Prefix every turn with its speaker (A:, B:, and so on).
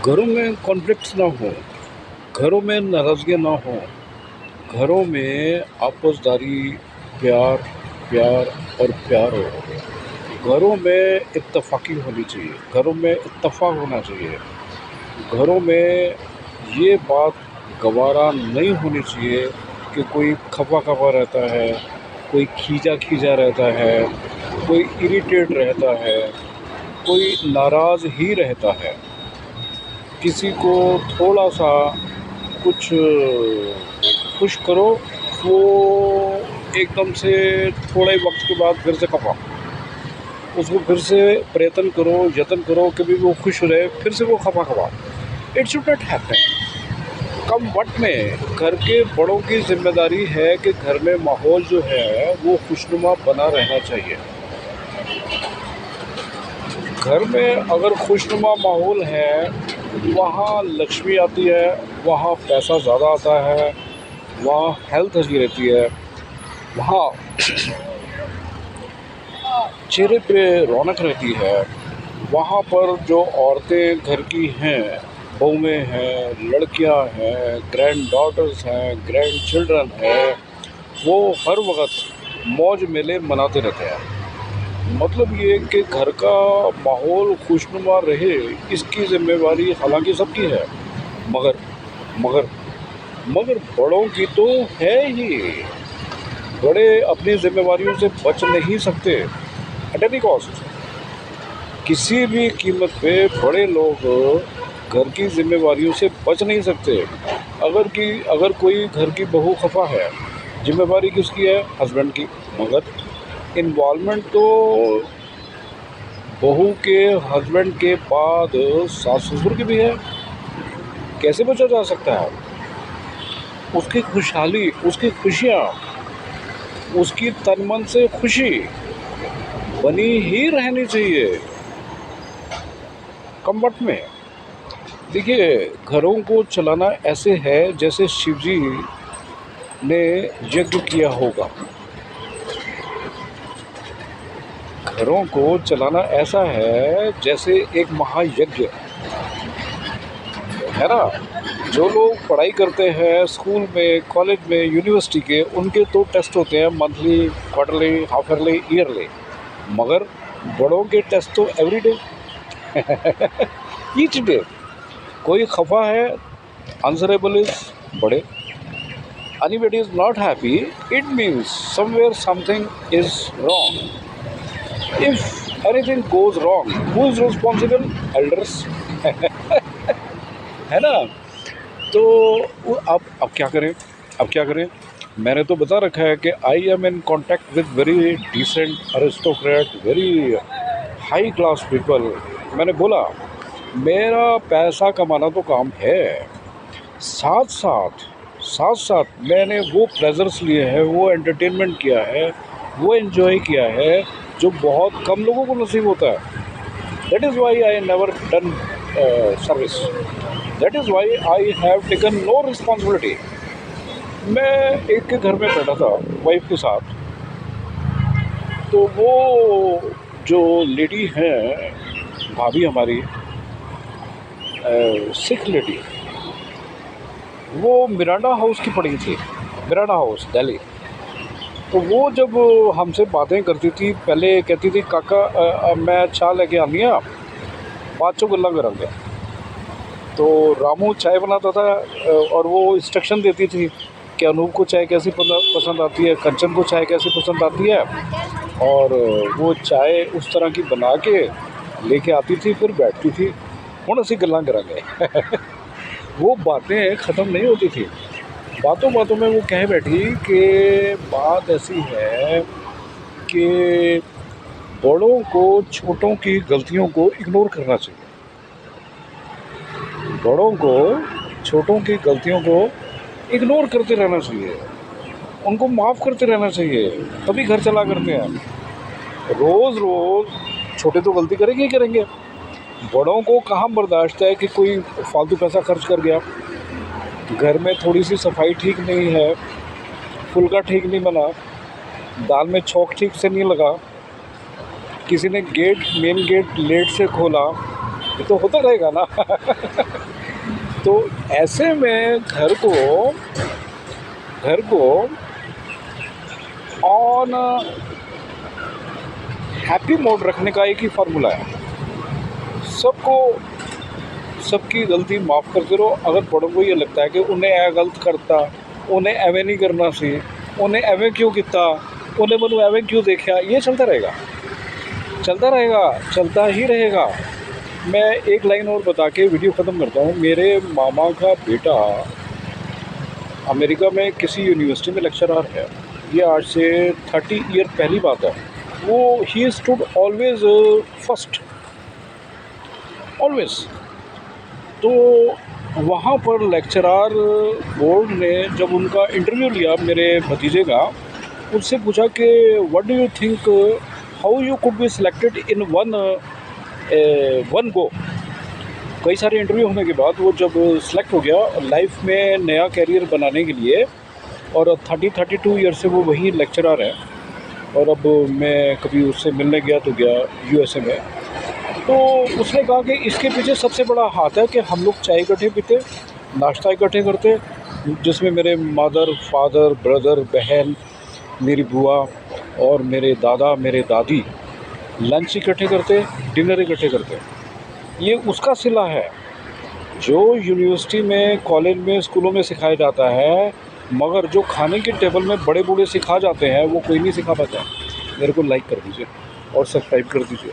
A: घरों में कॉन्फ्लिक्ट्स ना हो, घरों में नाराज़गियाँ ना हो, घरों में आपसदारी, प्यार प्यार और प्यार हो। घरों में इत्तेफ़ाकी होनी चाहिए, घरों में इत्तेफ़ाक होना चाहिए। घरों में ये बात गवारा नहीं होनी चाहिए कि कोई खफ़ा-खफ़ा रहता है, कोई खींचा-खींचा रहता है, कोई इरिटेट रहता है, कोई नाराज़ ही रहता है। किसी को थोड़ा-सा कुछ खुश करो, वो एकदम से थोड़े वक्त के बाद फिर से खफा। उसको फिर से प्रयत्न करो, यत्न करो कि भी वो खुश रहे, फिर से वो खफा खफा। It should not happen. कम वक्त में घर के बड़ों की जिम्मेदारी है कि घर में माहौल जो है वो खुशनुमा बना रहना चाहिए। घर में अगर खुशनुमा माहौल है, वहाँ लक्ष्मी आती है, वहाँ पैसा ज़्यादा आता है, वहाँ हेल्थ अच्छी रहती है, वहाँ चेहरे पे रौनक रहती है। वहाँ पर जो औरतें घर की हैं, बहुएँ हैं, लड़कियाँ हैं, ग्रैंड डॉटर्स हैं, ग्रैंड चिल्ड्रन हैं, वो हर वक्त मौज मेले मनाते रहते हैं। मतलब ये कि घर का माहौल खुशनुमा रहे, इसकी ज़िम्मेवारी हालांकि सबकी है, मगर मगर मगर बड़ों की तो है ही। बड़े अपनी जिम्मेवारियों से बच नहीं सकते एट एनी कॉस्ट। किसी भी कीमत पे बड़े लोग घर की जिम्मेवारियों से बच नहीं सकते। अगर कोई घर की बहू खफा है, जिम्मेवारी किसकी है? हस्बैंड की। मगर इन्वॉल्वमेंट तो बहू के हस्बैंड के बाद सास ससुर की भी है। कैसे बचा जा सकता है? उसकी खुशहाली, उसकी खुशियाँ, उसकी तन मन से खुशी बनी ही रहनी चाहिए कम वक्त में। देखिए, घरों को चलाना ऐसे है जैसे शिव जी ने यज्ञ किया होगा। घरों को चलाना ऐसा है जैसे एक महायज्ञ है ना। जो लोग पढ़ाई करते हैं स्कूल में, कॉलेज में, यूनिवर्सिटी के, उनके तो टेस्ट होते हैं monthly, quarterly, half yearly, yearly. मगर बड़ों के टेस्ट तो एवरीडे, ईच डे। कोई खफा है, आंसरेबल इज बड़े। Anybody is not happy, it means somewhere something is wrong. If anything goes wrong, who is responsible? Elders, है ना। तो अब क्या करें? अब क्या करें? मैंने तो बता रखा है कि I am in contact with very decent aristocrat, very high class people. मैंने बोला मेरा पैसा कमाना तो काम है, साथ साथ साथ साथ मैंने वो प्लेजर्स लिए हैं, वो एंटरटेनमेंट किया है, वो एंजॉय किया है जो बहुत कम लोगों को नसीब होता है। That is why I never done service, that is why I have taken no responsibility. मैं एक के घर में बैठा था वाइफ के साथ, तो वो जो लेडी हैं, भाभी हमारी, सिख लेडी, वो मिरांडा हाउस की पड़ी थी, मिरांडा हाउस दिल्ली। तो वो जब हमसे बातें करती थी, पहले कहती थी काका मैं चाय लेके आनी है, बाद चो गल्ला करांगे। तो रामू चाय बनाता था और वो इंस्ट्रक्शन देती थी कि अनूप को चाय कैसी पसंद आती है, कंचन को चाय कैसी पसंद आती है, और वो चाय उस तरह की बना के लेके आती थी, फिर बैठती थी, हुण असीं गल्लां करांगे। वो बातें ख़त्म नहीं होती थी। बातों बातों में वो कह बैठी कि बात ऐसी है कि बड़ों को छोटों की गलतियों को इग्नोर करना चाहिए, बड़ों को छोटों की गलतियों को इग्नोर करते रहना चाहिए, उनको माफ़ करते रहना चाहिए, तभी घर चला करते हैं। रोज़ रोज़ छोटे तो गलती करेंगे ही करेंगे। बड़ों को कहाँ बर्दाश्त है कि कोई फालतू पैसा खर्च कर गया, घर में थोड़ी सी सफाई ठीक नहीं है, फुल्का ठीक नहीं बना, दाल में छौंक ठीक से नहीं लगा, किसी ने मेन गेट लेट से खोला, ये तो होता रहेगा ना। तो ऐसे में घर को ऑन हैप्पी मोड रखने का एक ही फार्मूला है। सबको सबकी गलती माफ़ करते रहो। अगर बड़ों को ये लगता है कि उन्हें ऐ गलत करता, उन्हें एवें नहीं करना सी, उन्हें एवें क्यों किया, उन्हें मैनू एवें क्यों देखा, ये चलता रहेगा, चलता ही रहेगा। मैं एक लाइन और बता के वीडियो ख़त्म करता हूँ। मेरे मामा का बेटा अमेरिका में किसी यूनिवर्सिटी में लेक्चरर है। ये आज से 30 ईयर पहली बात है। वो he stood always first, always. तो वहाँ पर लेक्चरर बोर्ड ने जब उनका इंटरव्यू लिया मेरे भतीजे का, उनसे पूछा कि what do you think how you could be selected in one go. कई सारे इंटरव्यू होने के बाद वो जब सिलेक्ट हो गया लाइफ में नया कैरियर बनाने के लिए, और 32 ईयर से वो वही लेक्चरर है। और अब मैं कभी उससे मिलने गया तो गया यूएसए में, तो उसने कहा कि इसके पीछे सबसे बड़ा हाथ है कि हम लोग चाय इकट्ठे पीते, नाश्ता इकट्ठे करते, जिसमें मेरे मदर, फादर, ब्रदर, बहन, मेरी बुआ और मेरे दादा, मेरे दादी लंच इकट्ठे करते, डिनर इकट्ठे करते। ये उसका सिला है जो यूनिवर्सिटी में, कॉलेज में, स्कूलों में सिखाया जाता है, मगर जो खाने के टेबल में बड़े बूढ़े सिखा जाते हैं वो कोई नहीं सिखा पाता। मेरे को लाइक कर दीजिए और सब्सक्राइब कर दीजिए।